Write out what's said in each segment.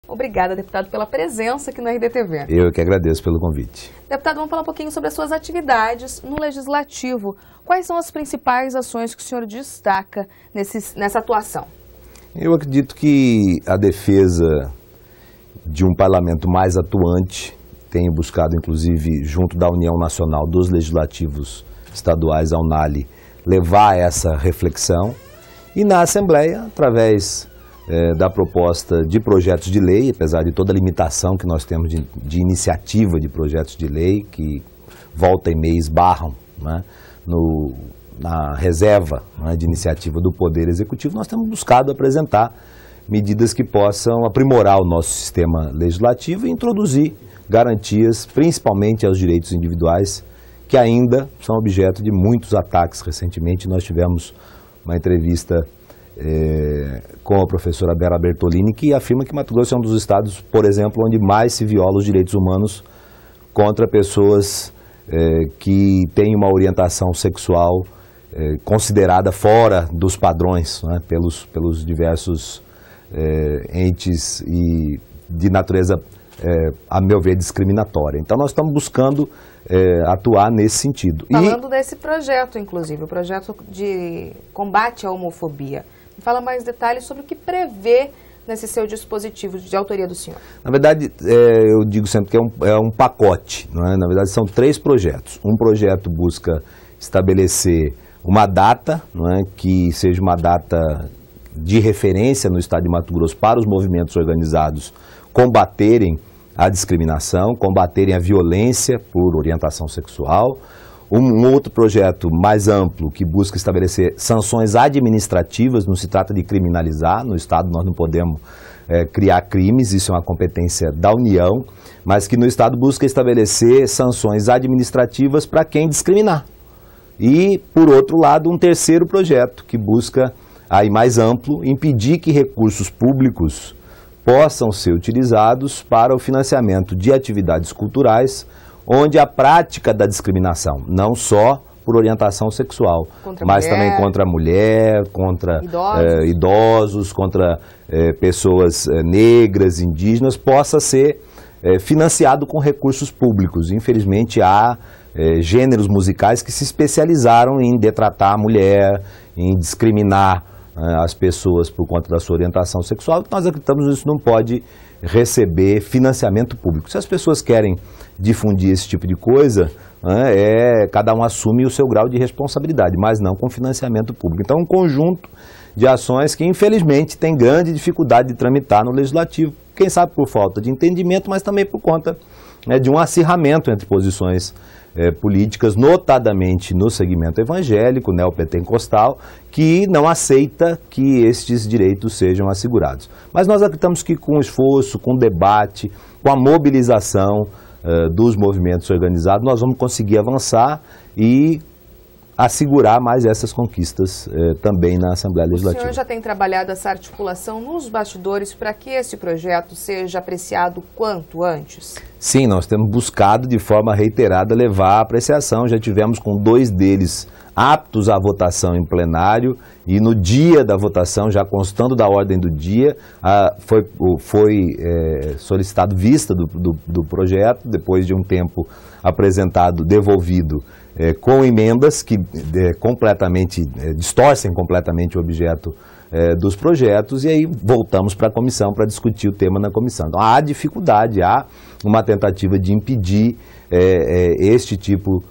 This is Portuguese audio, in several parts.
Obrigada, deputado, pela presença aqui no RDTV. Eu que agradeço pelo convite. Deputado, vamos falar um pouquinho sobre as suas atividades no Legislativo. Quais são as principais ações que o senhor destaca nessa atuação? Eu acredito que a defesa de um parlamento mais atuante, tenho buscado, inclusive, junto da União Nacional dos Legislativos Estaduais, a UNALI, levar essa reflexão. E na Assembleia, através da proposta de projetos de lei, apesar de toda a limitação que nós temos de iniciativa de projetos de lei, que volta e meia esbarram, né, na reserva, né, de iniciativa do Poder Executivo, nós temos buscado apresentar medidas que possam aprimorar o nosso sistema legislativo e introduzir garantias, principalmente aos direitos individuais, que ainda são objeto de muitos ataques. Recentemente nós tivemos uma entrevista com a professora Bera Bertolini, que afirma que Mato Grosso é um dos estados, por exemplo, onde mais se viola os direitos humanos contra pessoas que têm uma orientação sexual considerada fora dos padrões, né, pelos diversos entes e de natureza, a meu ver, discriminatória. Então nós estamos buscando atuar nesse sentido. Falando desse projeto, inclusive, o projeto de combate à homofobia, fala mais detalhes sobre o que prevê nesse seu dispositivo de autoria do senhor. Na verdade, eu digo sempre que é um pacote, não é? Na verdade, são 3 projetos. Um projeto busca estabelecer uma data, não é? Que seja uma data de referência no estado de Mato Grosso para os movimentos organizados combaterem a discriminação, combaterem a violência por orientação sexual. Um outro projeto mais amplo que busca estabelecer sanções administrativas, não se trata de criminalizar, no Estado nós não podemos criar crimes, isso é uma competência da União, mas que no Estado busca estabelecer sanções administrativas para quem discriminar. E, por outro lado, um terceiro projeto que busca, aí mais amplo, impedir que recursos públicos possam ser utilizados para o financiamento de atividades culturais onde a prática da discriminação, não só por orientação sexual, mas também contra a mulher, contra idosos, contra pessoas negras, indígenas, possa ser financiado com recursos públicos. Infelizmente, há gêneros musicais que se especializaram em detratar a mulher, em discriminar as pessoas por conta da sua orientação sexual. Nós acreditamos que isso não pode receber financiamento público. Se as pessoas querem difundir esse tipo de coisa, cada um assume o seu grau de responsabilidade, mas não com financiamento público. Então, um conjunto de ações que, infelizmente, tem grande dificuldade de tramitar no Legislativo, quem sabe por falta de entendimento, mas também por conta de um acirramento entre posições políticas, notadamente no segmento evangélico, neopentecostal, que não aceita que estes direitos sejam assegurados. Mas nós acreditamos que com esforço, com debate, com a mobilização dos movimentos organizados, nós vamos conseguir avançar e assegurar mais essas conquistas também na Assembleia Legislativa. O senhor já tem trabalhado essa articulação nos bastidores para que esse projeto seja apreciado quanto antes? Sim, nós temos buscado de forma reiterada levar a apreciação. Já tivemos com 2 deles aptos à votação em plenário e no dia da votação, já constando da ordem do dia, foi solicitado vista do projeto, depois de um tempo apresentado, devolvido, com emendas que distorcem completamente o objeto dos projetos, e aí voltamos para a comissão para discutir o tema na comissão. Então há dificuldade, há uma tentativa de impedir este tipo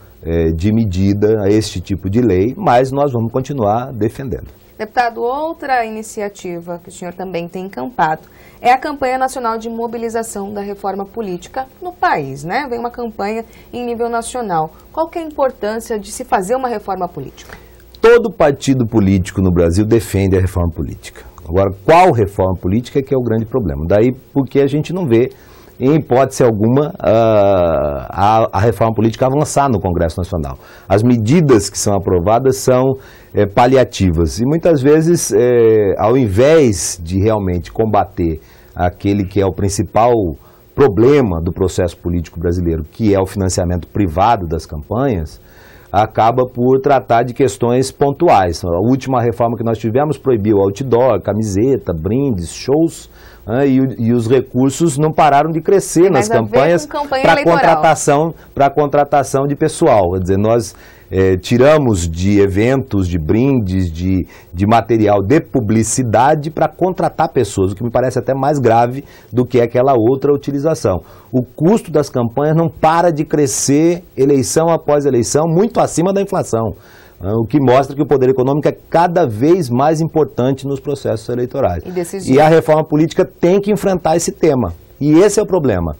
de medida, este tipo de lei, mas nós vamos continuar defendendo. Deputado, outra iniciativa que o senhor também tem encampado é a campanha nacional de mobilização da reforma política no país, né? Vem uma campanha em nível nacional. Qual que é a importância de se fazer uma reforma política? Todo partido político no Brasil defende a reforma política. Agora, qual reforma política é que é o grande problema? Daí porque a gente não vê, em hipótese alguma, a reforma política avançar no Congresso Nacional. As medidas que são aprovadas são paliativas e muitas vezes, ao invés de realmente combater aquele que é o principal problema do processo político brasileiro, que é o financiamento privado das campanhas, acaba por tratar de questões pontuais. A última reforma que nós tivemos proibiu outdoor, camiseta, brindes, shows, né, e os recursos não pararam de crescer nas campanhas para contratação de pessoal. Quer dizer, nós tiramos de eventos, de brindes, de material de publicidade para contratar pessoas, o que me parece até mais grave do que aquela outra utilização. O custo das campanhas não para de crescer eleição após eleição, muito acima da inflação, o que mostra que o poder econômico é cada vez mais importante nos processos eleitorais. E a reforma política tem que enfrentar esse tema, e esse é o problema.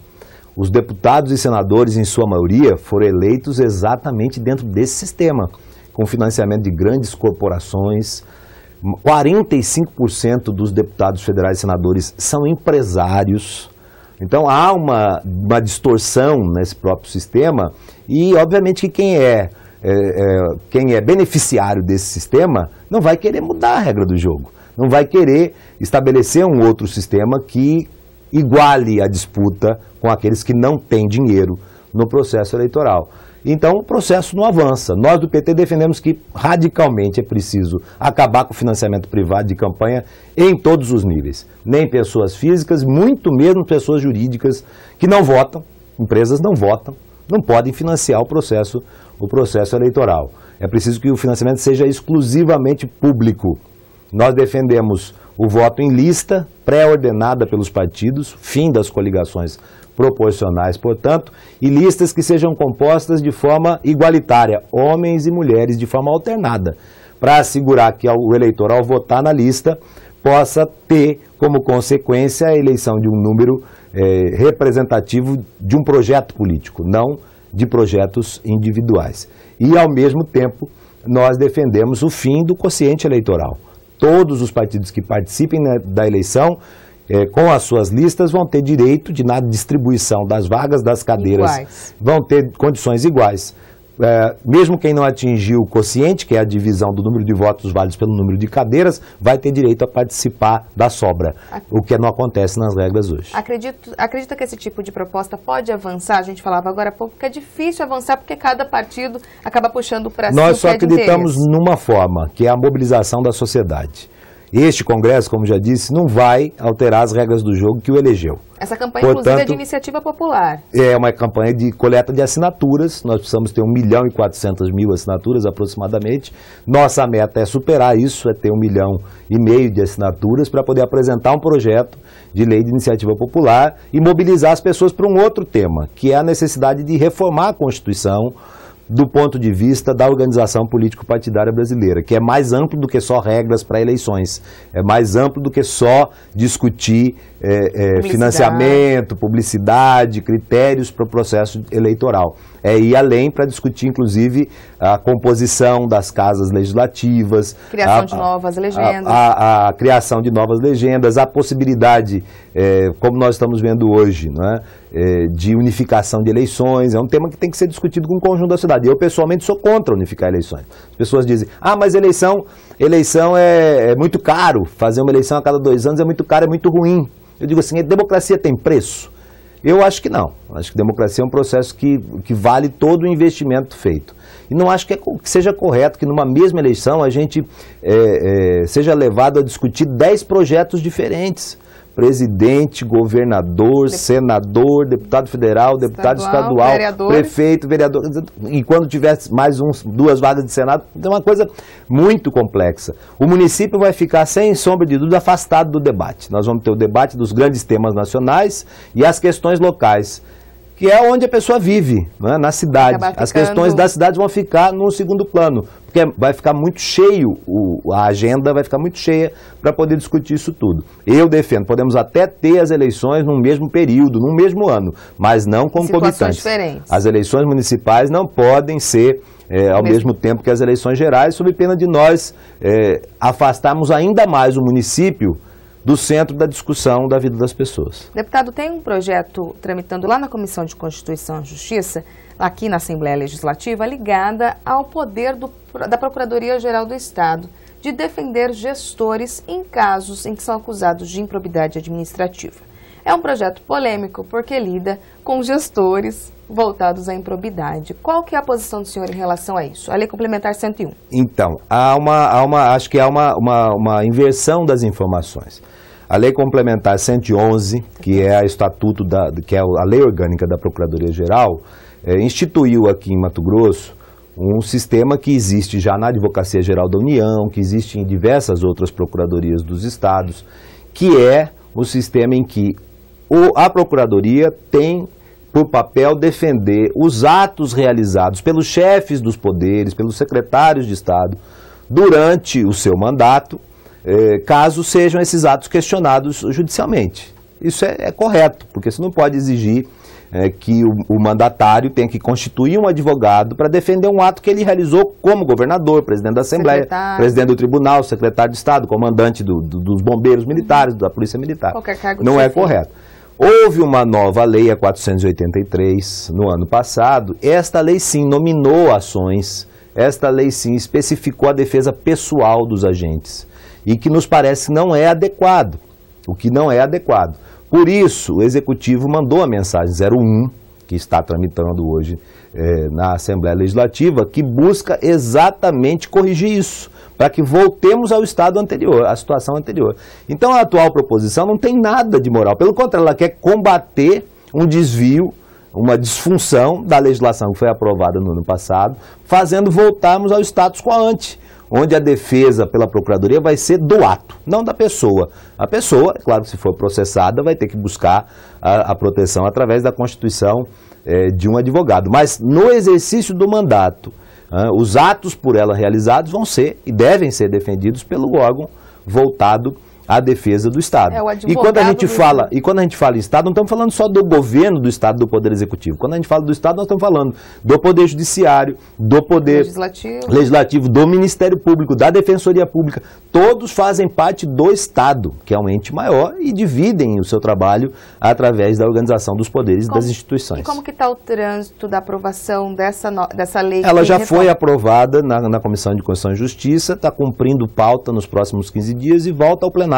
Os deputados e senadores, em sua maioria, foram eleitos exatamente dentro desse sistema, com financiamento de grandes corporações. 45% dos deputados federais e senadores são empresários. Então há uma distorção nesse próprio sistema e, obviamente, que quem é beneficiário desse sistema não vai querer mudar a regra do jogo, não vai querer estabelecer um outro sistema que iguale a disputa com aqueles que não têm dinheiro no processo eleitoral. Então o processo não avança. Nós do PT defendemos que radicalmente é preciso acabar com o financiamento privado de campanha em todos os níveis. Nem pessoas físicas, muito mesmo pessoas jurídicas que não votam, empresas não votam, não podem financiar o processo eleitoral. É preciso que o financiamento seja exclusivamente público. Nós defendemos o voto em lista, pré-ordenada pelos partidos, fim das coligações proporcionais, portanto, e listas que sejam compostas de forma igualitária, homens e mulheres de forma alternada, para assegurar que o eleitor, ao votar na lista, possa ter como consequência a eleição de um número representativo de um projeto político, não de projetos individuais. E, ao mesmo tempo, nós defendemos o fim do quociente eleitoral. Todos os partidos que participem da eleição, com as suas listas, vão ter direito na distribuição das vagas, das cadeiras, iguais. Vão ter condições iguais. Mesmo quem não atingiu o quociente, que é a divisão do número de votos válidos pelo número de cadeiras, vai ter direito a participar da sobra, o que não acontece nas regras hoje. Acredita que esse tipo de proposta pode avançar? A gente falava agora há pouco que é difícil avançar porque cada partido acaba puxando para si. Nós só acreditamos numa forma, que é a mobilização da sociedade. Este Congresso, como já disse, não vai alterar as regras do jogo que o elegeu. Essa campanha, inclusive, é de iniciativa popular. É uma campanha de coleta de assinaturas. Nós precisamos ter 1.400.000 assinaturas aproximadamente. Nossa meta é superar isso, é ter 1,5 milhão de assinaturas para poder apresentar um projeto de lei de iniciativa popular e mobilizar as pessoas para um outro tema, que é a necessidade de reformar a Constituição do ponto de vista da organização político-partidária brasileira, que é mais amplo do que só regras para eleições, é mais amplo do que só discutir financiamento, publicidade, critérios para o processo eleitoral. É ir além para discutir, inclusive, a composição das casas legislativas, criação de novas legendas, a criação de novas legendas, a possibilidade, como nós estamos vendo hoje, não é? De unificação de eleições. É um tema que tem que ser discutido com o conjunto da sociedade. Eu, pessoalmente, sou contra unificar eleições. As pessoas dizem, mas eleição é muito caro, fazer uma eleição a cada 2 anos é muito caro, é muito ruim. Eu digo assim, a democracia tem preço? Eu acho que não. Acho que democracia é um processo que vale todo o investimento feito. E não acho que seja correto que numa mesma eleição a gente seja levado a discutir 10 projetos diferentes. Presidente, governador, senador, deputado federal, deputado estadual, prefeito, vereador. E quando tiver mais 2 vagas de Senado, é uma coisa muito complexa. O município vai ficar, sem sombra de dúvida, afastado do debate. Nós vamos ter o debate dos grandes temas nacionais e as questões locais, que é onde a pessoa vive, né, na cidade. As questões da cidade vão ficar no segundo plano, porque vai ficar muito cheio, a agenda vai ficar muito cheia para poder discutir isso tudo. Eu defendo, podemos até ter as eleições num mesmo período, num mesmo ano, mas não concomitantes. As eleições municipais não podem ser ao mesmo tempo que as eleições gerais, sob pena de nós afastarmos ainda mais o município do centro da discussão da vida das pessoas. Deputado, tem um projeto tramitando lá na Comissão de Constituição e Justiça, aqui na Assembleia Legislativa, ligada ao poder da Procuradoria-Geral do Estado de defender gestores em casos em que são acusados de improbidade administrativa. É um projeto polêmico porque lida com gestores voltados à improbidade. Qual que é a posição do senhor em relação a isso? A Lei Complementar 101. Então, acho que há uma inversão das informações. A Lei Complementar 111, que é a estatuto que é a Lei Orgânica da Procuradoria-Geral, instituiu aqui em Mato Grosso um sistema que existe já na Advocacia Geral da União, que existe em diversas outras procuradorias dos estados, que é o sistema em que a Procuradoria tem por papel defender os atos realizados pelos chefes dos poderes, pelos secretários de Estado, durante o seu mandato, caso sejam esses atos questionados judicialmente. Isso é correto, porque você não pode exigir que o mandatário tenha que constituir um advogado para defender um ato que ele realizou como governador, presidente da Assembleia, presidente do Tribunal, secretário de Estado, comandante dos bombeiros militares, da Polícia Militar. Qualquer cargo não é correto. Houve uma nova lei, a 483, no ano passado. Esta lei sim nominou ações, esta lei sim especificou a defesa pessoal dos agentes, e que nos parece não é adequado, o que não é adequado. Por isso, o Executivo mandou a mensagem 01, que está tramitando hoje na Assembleia Legislativa, que busca exatamente corrigir isso, para que voltemos ao estado anterior, à situação anterior. Então, a atual proposição não tem nada de moral. Pelo contrário, ela quer combater um desvio, uma disfunção da legislação que foi aprovada no ano passado, fazendo voltarmos ao status quo ante, onde a defesa pela Procuradoria vai ser do ato, não da pessoa. A pessoa, é claro que se for processada, vai ter que buscar a proteção através da constituição de um advogado. Mas no exercício do mandato, os atos por ela realizados vão ser e devem ser defendidos pelo órgão voltado à defesa do Estado. E quando a gente fala em Estado, não estamos falando só do governo do Estado, do Poder Executivo. Quando a gente fala do Estado, nós estamos falando do Poder Judiciário, do Poder Legislativo, do Ministério Público, da Defensoria Pública. Todos fazem parte do Estado, que é um ente maior, e dividem o seu trabalho através da organização dos poderes e das instituições. E como que está o trânsito da aprovação dessa lei? Ela já foi aprovada na Comissão de Constituição e Justiça, está cumprindo pauta nos próximos 15 dias e volta ao plenário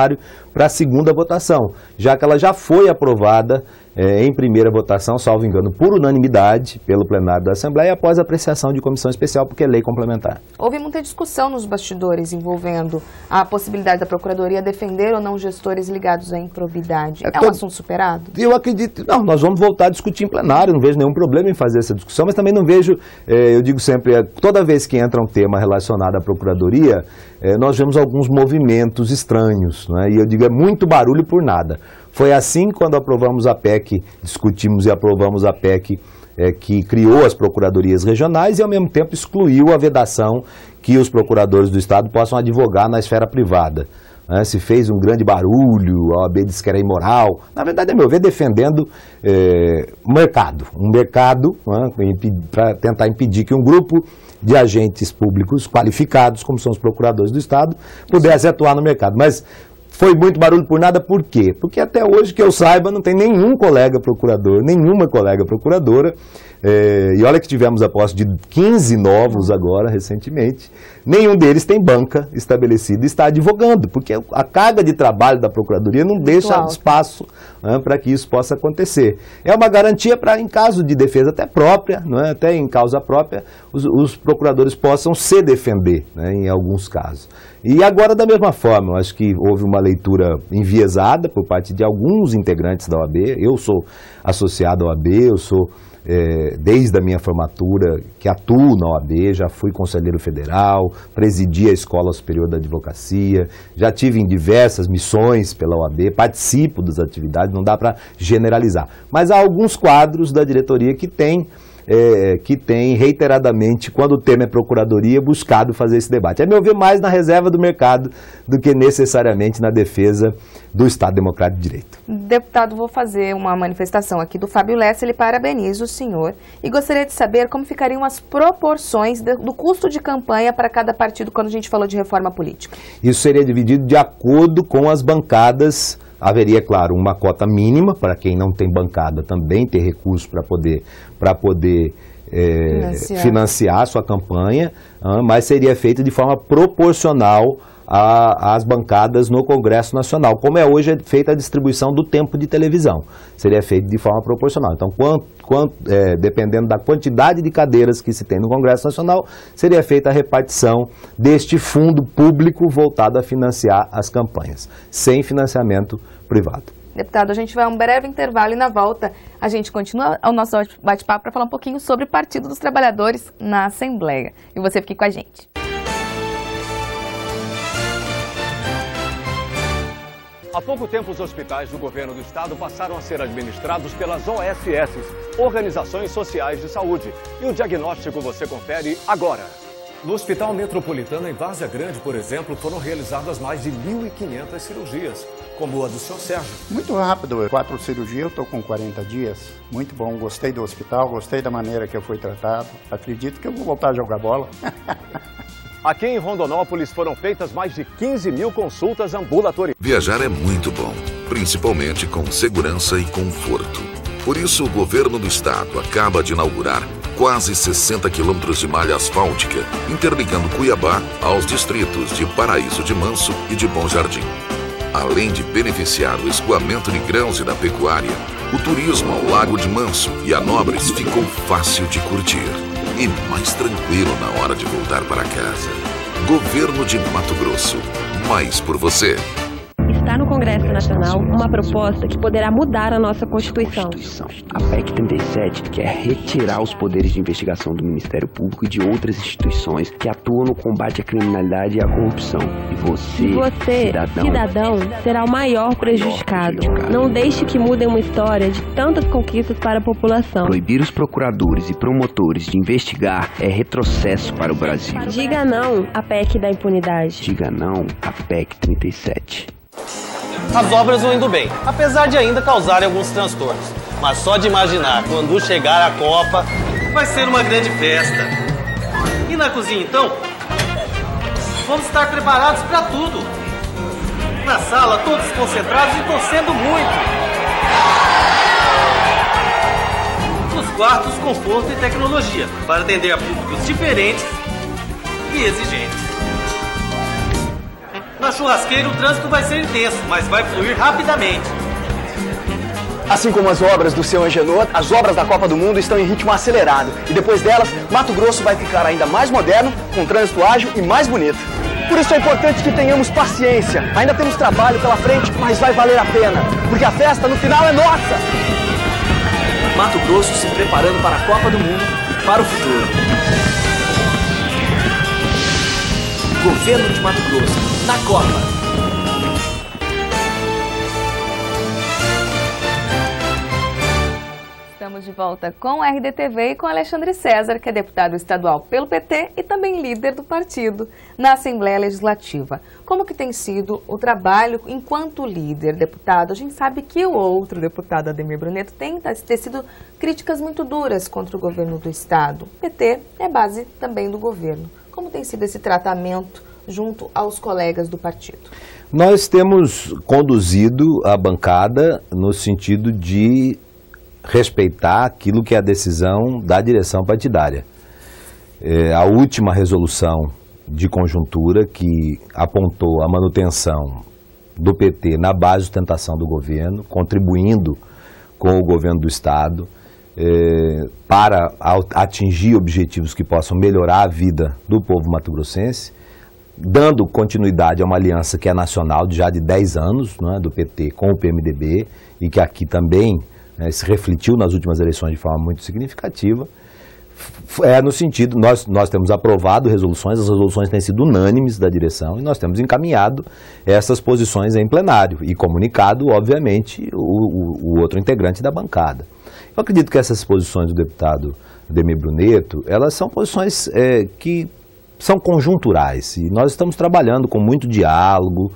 para a segunda votação, já que ela já foi aprovada em primeira votação, salvo engano, por unanimidade pelo plenário da Assembleia, após a apreciação de comissão especial, porque é lei complementar. Houve muita discussão nos bastidores envolvendo a possibilidade da Procuradoria defender ou não gestores ligados à improbidade. É um assunto superado? Eu acredito, não, nós vamos voltar a discutir em plenário, não vejo nenhum problema em fazer essa discussão, mas também não vejo, eu digo sempre, toda vez que entra um tema relacionado à Procuradoria, nós vemos alguns movimentos estranhos, né? E eu digo, é muito barulho por nada. Foi assim quando aprovamos a PEC, discutimos e aprovamos a PEC que criou as procuradorias regionais e ao mesmo tempo excluiu a vedação que os procuradores do Estado possam advogar na esfera privada. Se fez um grande barulho, a OAB disse que era imoral. Na verdade, a meu ver, defendendo um mercado para tentar impedir que um grupo de agentes públicos qualificados, como são os procuradores do Estado, pudesse atuar no mercado. Mas foi muito barulho por nada, por quê? Porque até hoje, que eu saiba, não tem nenhum colega procurador, nenhuma colega procuradora, e olha que tivemos a posse de 15 novos agora, recentemente, nenhum deles tem banca estabelecida e está advogando, porque a carga de trabalho da Procuradoria não deixa espaço para que isso possa acontecer. É uma garantia para, em caso de defesa até própria, até em causa própria, os procuradores possam se defender, em alguns casos. E agora, da mesma forma, eu acho que houve uma leitura enviesada por parte de alguns integrantes da OAB. Eu sou associado à OAB, eu sou, desde a minha formatura, que atuo na OAB, já fui conselheiro federal, presidi a Escola Superior da Advocacia, já tive em diversas missões pela OAB, participo das atividades, não dá para generalizar. Mas há alguns quadros da diretoria que têm reiteradamente, quando o tema é Procuradoria, buscado fazer esse debate. A meu ver, mais na reserva do mercado do que necessariamente na defesa do Estado Democrático de Direito. Deputado, vou fazer uma manifestação aqui do Fábio Lessa, ele parabeniza o senhor e gostaria de saber como ficariam as proporções do custo de campanha para cada partido quando a gente falou de reforma política. Isso seria dividido de acordo com as bancadas. Haveria, claro, uma cota mínima para quem não tem bancada também ter recursos para poder financiar a sua campanha, mas seria feito de forma proporcional às bancadas no Congresso Nacional, como é hoje feita a distribuição do tempo de televisão. Seria feito de forma proporcional. Então, dependendo da quantidade de cadeiras que se tem no Congresso Nacional, seria feita a repartição deste fundo público voltado a financiar as campanhas, sem financiamento privado. Deputado, a gente vai a um breve intervalo e na volta a gente continua o nosso bate-papo para falar um pouquinho sobre o Partido dos Trabalhadores na Assembleia. E você fique com a gente. Há pouco tempo, os hospitais do governo do estado passaram a ser administrados pelas OSS, Organizações Sociais de Saúde. E o diagnóstico você confere agora. No Hospital Metropolitano, em Várzea Grande, por exemplo, foram realizadas mais de 1.500 cirurgias, como a do Sr. Sérgio. Muito rápido, 4 cirurgias, eu estou com 40 dias. Muito bom, gostei do hospital, gostei da maneira que eu fui tratado. Acredito que eu vou voltar a jogar bola. Aqui em Rondonópolis foram feitas mais de 15 mil consultas ambulatoriais. Viajar é muito bom, principalmente com segurança e conforto. Por isso, o governo do estado acaba de inaugurar quase 60 quilômetros de malha asfáltica, interligando Cuiabá aos distritos de Paraíso de Manso e de Bom Jardim. Além de beneficiar o escoamento de grãos e da pecuária, o turismo ao Lago de Manso e a Nobres ficou fácil de curtir e mais tranquilo na hora de voltar para casa. Governo de Mato Grosso, mais por você. Está no Congresso Nacional uma proposta que poderá mudar a nossa Constituição. A PEC 37 quer retirar os poderes de investigação do Ministério Público e de outras instituições que atuam no combate à criminalidade e à corrupção. E você, cidadão, será o maior prejudicado. Não deixe que mudem uma história de tantas conquistas para a população. Proibir os procuradores e promotores de investigar é retrocesso para o Brasil. Diga não à PEC da impunidade. Diga não à PEC 37. As obras vão indo bem, apesar de ainda causarem alguns transtornos. Mas só de imaginar, quando chegar a Copa, vai ser uma grande festa. E na cozinha, então? Vamos estar preparados para tudo. Na sala, todos concentrados e torcendo muito. Nos quartos, conforto e tecnologia, para atender a públicos diferentes e exigentes. Na churrasqueira, o trânsito vai ser intenso, mas vai fluir rapidamente. Assim como as obras do seu Angenor, as obras da Copa do Mundo estão em ritmo acelerado. E depois delas, Mato Grosso vai ficar ainda mais moderno, com trânsito ágil e mais bonito. Por isso é importante que tenhamos paciência. Ainda temos trabalho pela frente, mas vai valer a pena. Porque a festa no final é nossa! Mato Grosso se preparando para a Copa do Mundo e para o futuro. Governo de Mato Grosso, na Copa. Estamos de volta com a RDTV e com Alexandre César, que é deputado estadual pelo PT e também líder do partido na Assembleia Legislativa. Como que tem sido o trabalho enquanto líder, deputado? A gente sabe que o outro deputado, Ademir Bruneto, tem tecido críticas muito duras contra o governo do estado. O PT é base também do governo. Como tem sido esse tratamento junto aos colegas do partido? Nós temos conduzido a bancada no sentido de respeitar aquilo que é a decisão da direção partidária. A última resolução de conjuntura que apontou a manutenção do PT na base de sustentação do governo, contribuindo com o governo do estado, para atingir objetivos que possam melhorar a vida do povo mato-grossense, dando continuidade a uma aliança que é nacional já de 10 anos, não é, do PT com o PMDB, e que aqui também se refletiu nas últimas eleições de forma muito significativa. No sentido, nós temos aprovado resoluções, as resoluções têm sido unânimes da direção e nós temos encaminhado essas posições em plenário e comunicado, obviamente, o outro integrante da bancada. Eu acredito que essas posições do deputado Ademir Bruneto, elas são posições que são conjunturais e nós estamos trabalhando com muito diálogo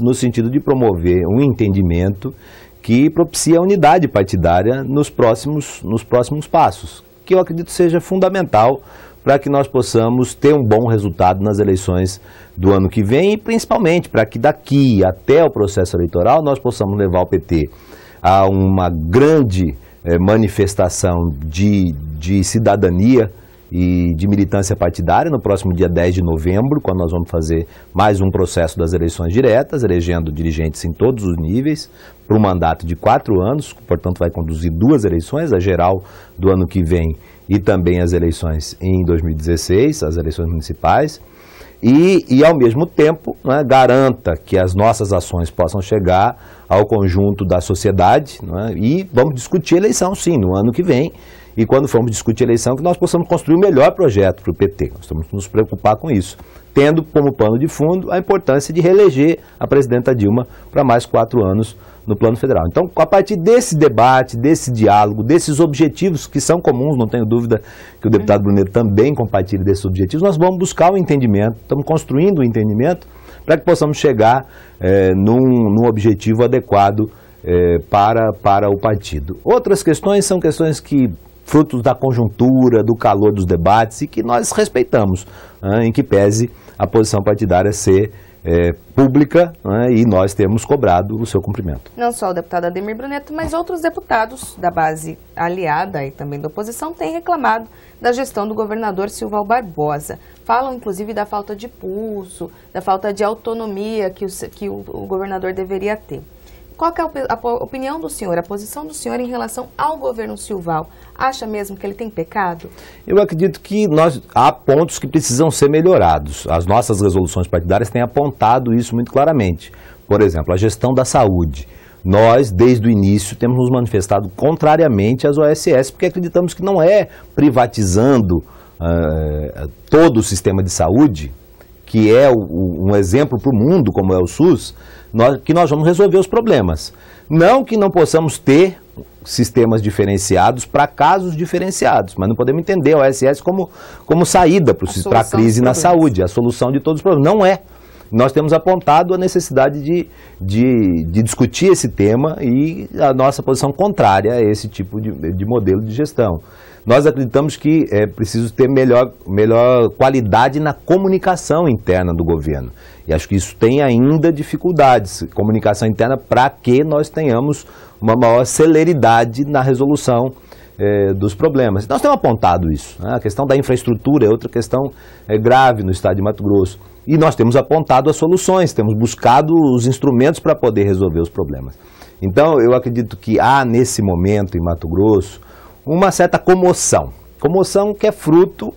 no sentido de promover um entendimento que propicia a unidade partidária nos próximos passos, que eu acredito seja fundamental para que nós possamos ter um bom resultado nas eleições do ano que vem e principalmente para que daqui até o processo eleitoral nós possamos levar o PT a uma grande manifestação de cidadania e de militância partidária no próximo dia 10 de novembro, quando nós vamos fazer mais um processo das eleições diretas, elegendo dirigentes em todos os níveis, para um mandato de 4 anos, portanto vai conduzir 2 eleições, a geral do ano que vem e também as eleições em 2016, as eleições municipais, e ao mesmo tempo, né, garanta que as nossas ações possam chegar ao conjunto da sociedade, né, e vamos discutir eleição sim, no ano que vem, e quando formos discutir eleição, que nós possamos construir o melhor projeto para o PT. Nós temos que nos preocupar com isso, tendo como pano de fundo a importância de reeleger a presidenta Dilma para mais 4 anos no plano federal. Então, a partir desse debate, desse diálogo, desses objetivos que são comuns, não tenho dúvida que o deputado Bruneto também compartilha desses objetivos, nós vamos buscar o entendimento, estamos construindo o entendimento para que possamos chegar num objetivo adequado para o partido. Outras questões são questões que frutos da conjuntura, do calor dos debates e que nós respeitamos, em que pese a posição partidária ser pública, e nós temos cobrado o seu cumprimento. Não só o deputado Ademir Bruneto, mas outros deputados da base aliada e também da oposição têm reclamado da gestão do governador Silval Barbosa. Falam, inclusive, da falta de pulso, da falta de autonomia que o governador deveria ter. Qual que é a opinião do senhor, a posição do senhor em relação ao governo Silval? Acha mesmo que ele tem pecado? Eu acredito que há pontos que precisam ser melhorados. As nossas resoluções partidárias têm apontado isso muito claramente. Por exemplo, a gestão da saúde. Nós, desde o início, temos nos manifestado contrariamente às OSS, porque acreditamos que não é privatizando todo o sistema de saúde, que é um exemplo para o mundo, como é o SUS, que nós vamos resolver os problemas. Não que não possamos ter sistemas diferenciados para casos diferenciados, mas não podemos entender a OSS como saída para a crise na saúde, a solução de todos os problemas. Não é. Nós temos apontado a necessidade de discutir esse tema e a nossa posição contrária a esse tipo de modelo de gestão. Nós acreditamos que é preciso ter melhor qualidade na comunicação interna do governo. E acho que isso tem ainda dificuldades, comunicação interna, para que nós tenhamos uma maior celeridade na resolução dos problemas. Nós temos apontado isso, né? A questão da infraestrutura é outra questão grave no estado de Mato Grosso. E nós temos apontado as soluções, temos buscado os instrumentos para poder resolver os problemas. Então, eu acredito que há, nesse momento, em Mato Grosso, uma certa comoção que é fruto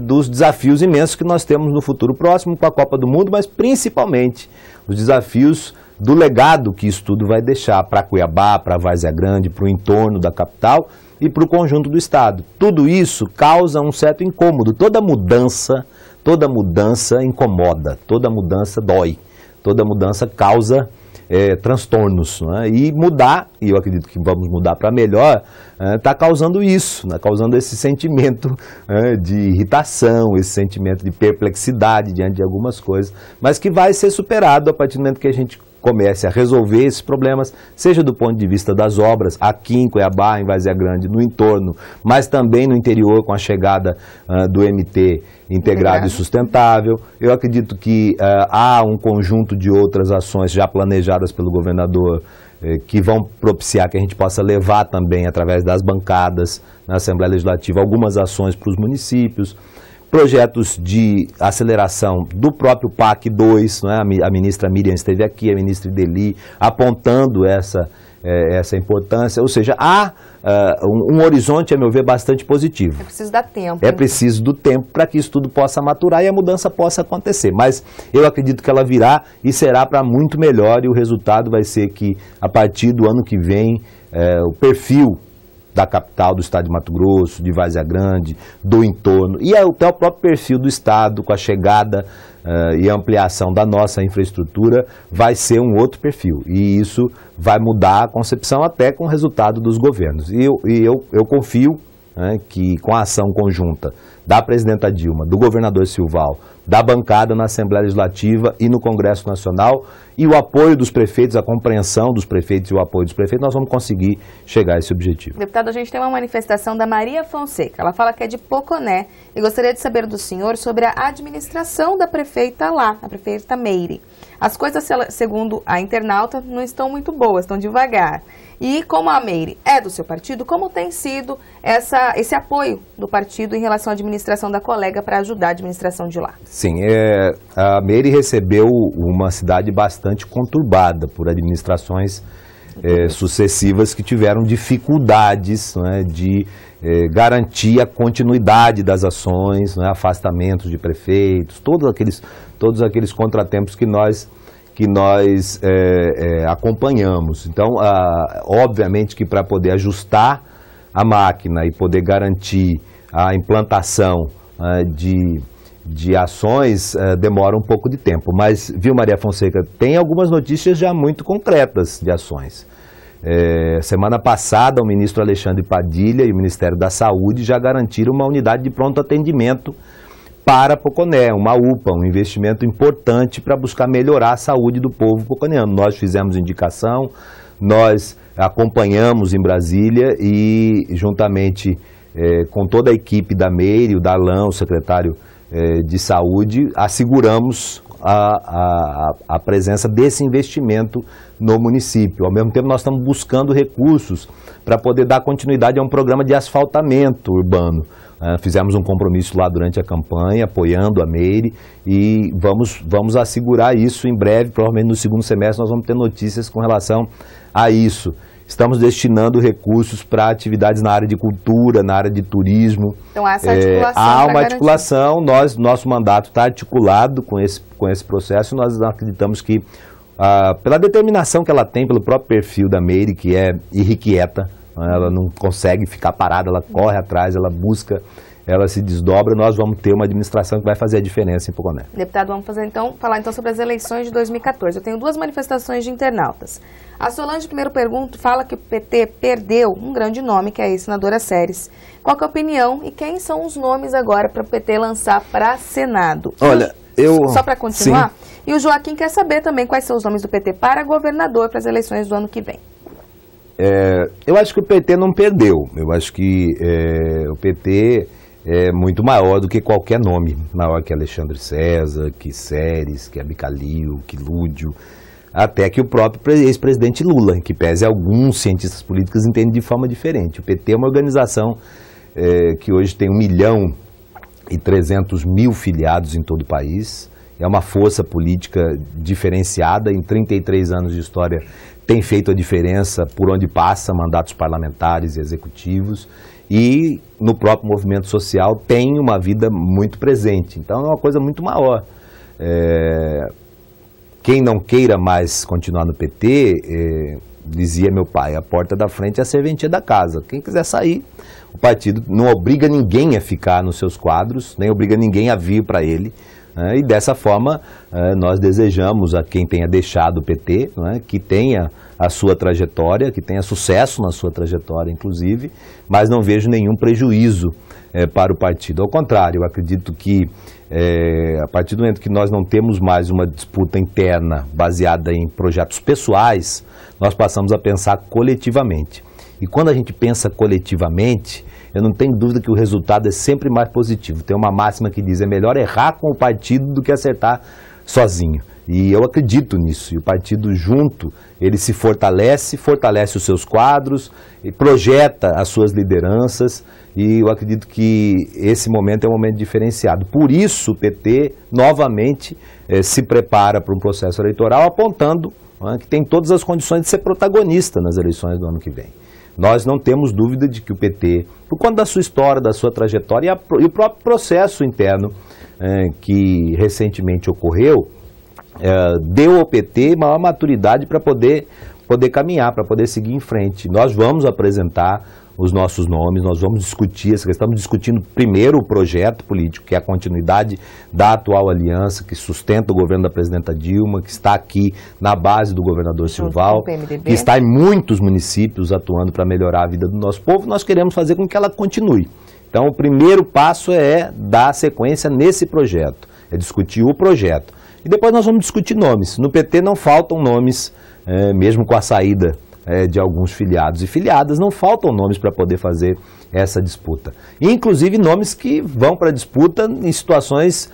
dos desafios imensos que nós temos no futuro próximo com a Copa do Mundo, mas principalmente os desafios do legado que isso tudo vai deixar para Cuiabá, para Várzea Grande, para o entorno da capital e para o conjunto do estado. Tudo isso causa um certo incômodo. Toda mudança incomoda, toda mudança dói, toda mudança causa transtornos, né? E mudar, e eu acredito que vamos mudar para melhor, está causando isso, né? Causando esse sentimento de irritação, esse sentimento de perplexidade diante de algumas coisas, mas que vai ser superado a partir do momento que a gente comece a resolver esses problemas, seja do ponto de vista das obras, aqui em Cuiabá, em Várzea Grande, no entorno, mas também no interior com a chegada do MT integrado e sustentável. Eu acredito que há um conjunto de outras ações já planejadas pelo governador que vão propiciar que a gente possa levar também, através das bancadas na Assembleia Legislativa, algumas ações para os municípios. Projetos de aceleração do próprio PAC 2, né? A ministra Miriam esteve aqui, a ministra Ideli, apontando essa importância, ou seja, há um horizonte, a meu ver, bastante positivo. É preciso dar tempo. É preciso do tempo para que isso tudo possa maturar e a mudança possa acontecer, mas eu acredito que ela virá e será para muito melhor, e o resultado vai ser que, a partir do ano que vem, o perfil da capital do estado de Mato Grosso, de Várzea Grande, do entorno, e até o próprio perfil do estado, com a chegada e ampliação da nossa infraestrutura, vai ser um outro perfil, e isso vai mudar a concepção até com o resultado dos governos. E eu confio, né, que com a ação conjunta da presidenta Dilma, do governador Silval, da bancada na Assembleia Legislativa e no Congresso Nacional, e o apoio dos prefeitos, a compreensão dos prefeitos e o apoio dos prefeitos, nós vamos conseguir chegar a esse objetivo. Deputado, a gente tem uma manifestação da Maria Fonseca. Ela fala que é de Poconé e gostaria de saber do senhor sobre a administração da prefeita lá, a prefeita Meire. As coisas, segundo a internauta, não estão muito boas, estão devagar. E como a Meire é do seu partido, como tem sido esse apoio do partido em relação à administração da colega para ajudar a administração de lá? Sim, a Meire recebeu uma cidade bastante conturbada por administrações sucessivas que tiveram dificuldades, né, de garantir a continuidade das ações, né, afastamentos de prefeitos, todos aqueles contratempos que nós acompanhamos. Então, obviamente que para poder ajustar a máquina e poder garantir a implantação de ações, demora um pouco de tempo. Mas, viu, Maria Fonseca, tem algumas notícias já muito concretas de ações. Semana passada, o ministro Alexandre Padilha e o Ministério da Saúde já garantiram uma unidade de pronto atendimento para Poconé, uma UPA, um investimento importante para buscar melhorar a saúde do povo poconeano. Nós fizemos indicação, nós acompanhamos em Brasília e, juntamente com toda a equipe da Meire, o Darlan, o secretário de Saúde, asseguramos a presença desse investimento no município. Ao mesmo tempo, nós estamos buscando recursos para poder dar continuidade a um programa de asfaltamento urbano. Fizemos um compromisso lá durante a campanha, apoiando a Meire, e vamos assegurar isso em breve. Provavelmente no segundo semestre nós vamos ter notícias com relação a isso. Estamos destinando recursos para atividades na área de cultura, na área de turismo. Então há essa articulação. Há uma articulação, nosso mandato está articulado com esse processo, e nós acreditamos que, pela determinação que ela tem, pelo próprio perfil da Meire, que é irrequieta, ela não consegue ficar parada, ela corre atrás, ela busca, ela se desdobra, nós vamos ter uma administração que vai fazer a diferença em Poconé. Deputado, vamos falar então sobre as eleições de 2014. Eu tenho duas manifestações de internautas. A Solange, primeiro fala que o PT perdeu um grande nome, que é a ex-senadora Séries. Qual que é a opinião e quem são os nomes agora para o PT lançar para Senado? Olha, só para continuar, sim. E o Joaquim quer saber também quais são os nomes do PT para governador para as eleições do ano que vem. Eu acho que o PT não perdeu. Eu acho que o PT é muito maior do que qualquer nome. Maior que Alexandre César, que Séries, que Abicalil, que Lúdio, até que o próprio ex-presidente Lula, que pese alguns cientistas políticos entendem de forma diferente. O PT é uma organização que hoje tem 1.300.000 filiados em todo o país. É uma força política diferenciada, em 33 anos de história tem feito a diferença por onde passa, mandatos parlamentares e executivos, e no próprio movimento social tem uma vida muito presente. Então é uma coisa muito maior. Quem não queira mais continuar no PT, dizia meu pai, a porta da frente é a serventia da casa. Quem quiser sair, o partido não obriga ninguém a ficar nos seus quadros, nem obriga ninguém a vir para ele. E dessa forma, nós desejamos a quem tenha deixado o PT, que tenha a sua trajetória, que tenha sucesso na sua trajetória, inclusive, mas não vejo nenhum prejuízo para o partido. Ao contrário, eu acredito que, a partir do momento que nós não temos mais uma disputa interna baseada em projetos pessoais, nós passamos a pensar coletivamente. E quando a gente pensa coletivamente, eu não tenho dúvida que o resultado é sempre mais positivo. Tem uma máxima que diz, é melhor errar com o partido do que acertar sozinho. E eu acredito nisso. E o partido junto, ele se fortalece os seus quadros, e projeta as suas lideranças, e eu acredito que esse momento é um momento diferenciado. Por isso o PT, novamente, se prepara para um processo eleitoral, apontando que tem todas as condições de ser protagonista nas eleições do ano que vem. Nós não temos dúvida de que o PT, por conta da sua história, da sua trajetória e o próprio processo interno que recentemente ocorreu, deu ao PT maior maturidade para poder caminhar, para poder seguir em frente. Nós vamos apresentar os nossos nomes, nós vamos discutir, estamos discutindo primeiro o projeto político, que é a continuidade da atual aliança, que sustenta o governo da presidenta Dilma, que está aqui na base do governador Silval, que está em muitos municípios atuando para melhorar a vida do nosso povo. Nós queremos fazer com que ela continue. Então, o primeiro passo é dar sequência nesse projeto, é discutir o projeto. E depois nós vamos discutir nomes. No PT não faltam nomes, mesmo com a saída de alguns filiados e filiadas, não faltam nomes para poder fazer essa disputa. Inclusive nomes que vão para a disputa em situações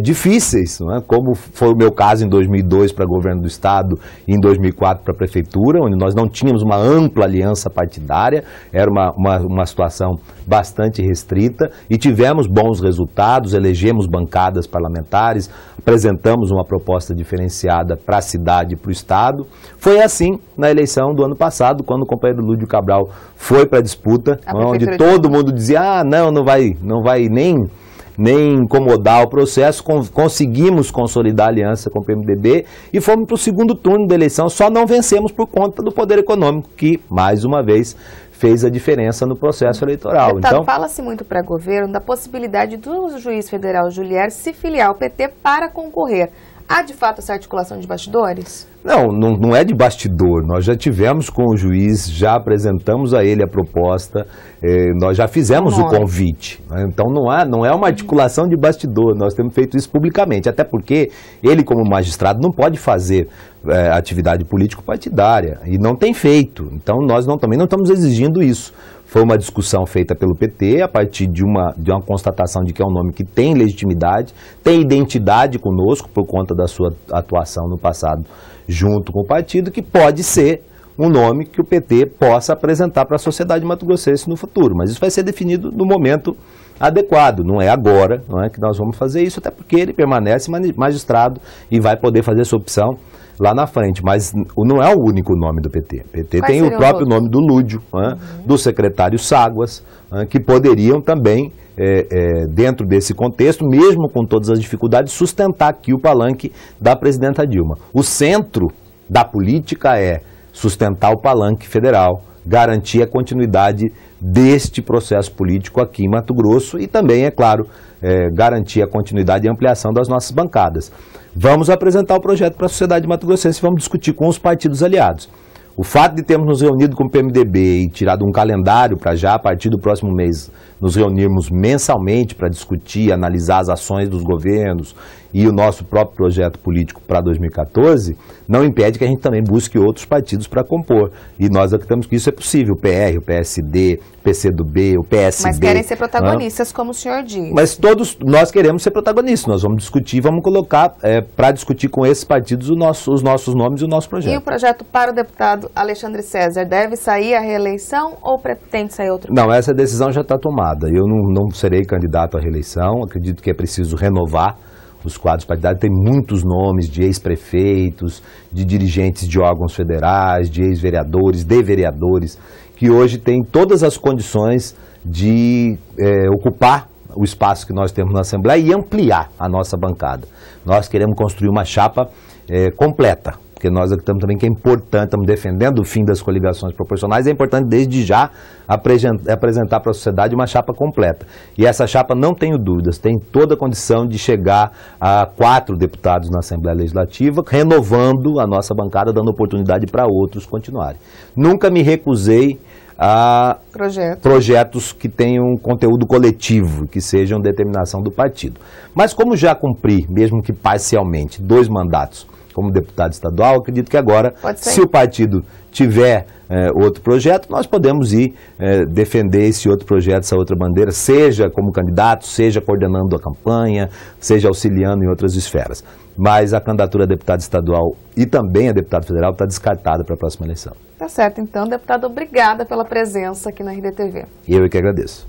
difíceis, não é? Como foi o meu caso em 2002 para governo do Estado e em 2004 para a Prefeitura, onde nós não tínhamos uma ampla aliança partidária, era uma situação bastante restrita e tivemos bons resultados, elegemos bancadas parlamentares, apresentamos uma proposta diferenciada para a cidade e para o Estado. Foi assim na eleição do ano passado, quando o companheiro Lúdio Cabral foi para a disputa, onde todo mundo dizia, não vai nem incomodar o processo, conseguimos consolidar a aliança com o PMDB e fomos para o segundo turno da eleição, só não vencemos por conta do poder econômico, que, mais uma vez, fez a diferença no processo eleitoral. Deputado, então, fala-se muito para governo da possibilidade do juiz federal Julier se filiar ao PT para concorrer. Há, de fato, essa articulação de bastidores? Não é de bastidor. Nós já tivemos com o juiz, já apresentamos a ele a proposta, nós já fizemos o convite. Né? Então não é uma articulação de bastidor, nós temos feito isso publicamente, até porque ele, como magistrado, não pode fazer atividade político-partidária, e não tem feito. Então nós também não estamos exigindo isso. Foi uma discussão feita pelo PT a partir de uma constatação de que é um nome que tem legitimidade, tem identidade conosco por conta da sua atuação no passado junto com o partido, que pode ser um nome que o PT possa apresentar para a sociedade mato-grossense no futuro. Mas isso vai ser definido no momento adequado, não é agora, não é que nós vamos fazer isso, até porque ele permanece magistrado e vai poder fazer essa opção lá na frente, mas não é o único nome do PT. O PT tem o próprio nome do Lúdio, do secretário Ságuas, que poderiam também, dentro desse contexto, mesmo com todas as dificuldades, sustentar aqui o palanque da presidenta Dilma. O centro da política é sustentar o palanque federal, garantir a continuidade deste processo político aqui em Mato Grosso e também, é claro, garantir a continuidade e ampliação das nossas bancadas. Vamos apresentar o projeto para a sociedade mato-grossense e vamos discutir com os partidos aliados. O fato de termos nos reunido com o PMDB e tirado um calendário para já, a partir do próximo mês, nos reunirmos mensalmente para discutir, analisar as ações dos governos e o nosso próprio projeto político para 2014, não impede que a gente também busque outros partidos para compor. E nós acreditamos que isso é possível. O PR, o PSD, o PCdoB, o PSB. Mas querem ser protagonistas, como o senhor diz. Mas todos nós queremos ser protagonistas. Nós vamos discutir, vamos colocar para discutir com esses partidos os nossos nomes e o nosso projeto. E o projeto para o deputado Alexandre César deve sair a reeleição ou pretende sair outro? Não, essa decisão já está tomada. Eu não serei candidato à reeleição. Acredito que é preciso renovar os quadros partidários. Tem muitos nomes de ex-prefeitos, de dirigentes de órgãos federais, de ex-vereadores, de vereadores, que hoje têm todas as condições de ocupar o espaço que nós temos na Assembleia e ampliar a nossa bancada. Nós queremos construir uma chapa completa, porque nós acreditamos também que é importante, estamos defendendo o fim das coligações proporcionais, é importante desde já apresentar para a sociedade uma chapa completa. E essa chapa, não tenho dúvidas, tem toda a condição de chegar a 4 deputados na Assembleia Legislativa, renovando a nossa bancada, dando oportunidade para outros continuarem. Nunca me recusei a projetos que tenham conteúdo coletivo, que sejam determinação do partido. Mas como já cumpri, mesmo que parcialmente, 2 mandatos como deputado estadual, acredito que agora, se o partido tiver outro projeto, nós podemos ir defender esse outro projeto, essa outra bandeira, seja como candidato, seja coordenando a campanha, seja auxiliando em outras esferas. Mas a candidatura a deputado estadual e também a deputado federal está descartada para a próxima eleição. Tá certo, então, deputado, obrigada pela presença aqui na RDTV. Eu é que agradeço.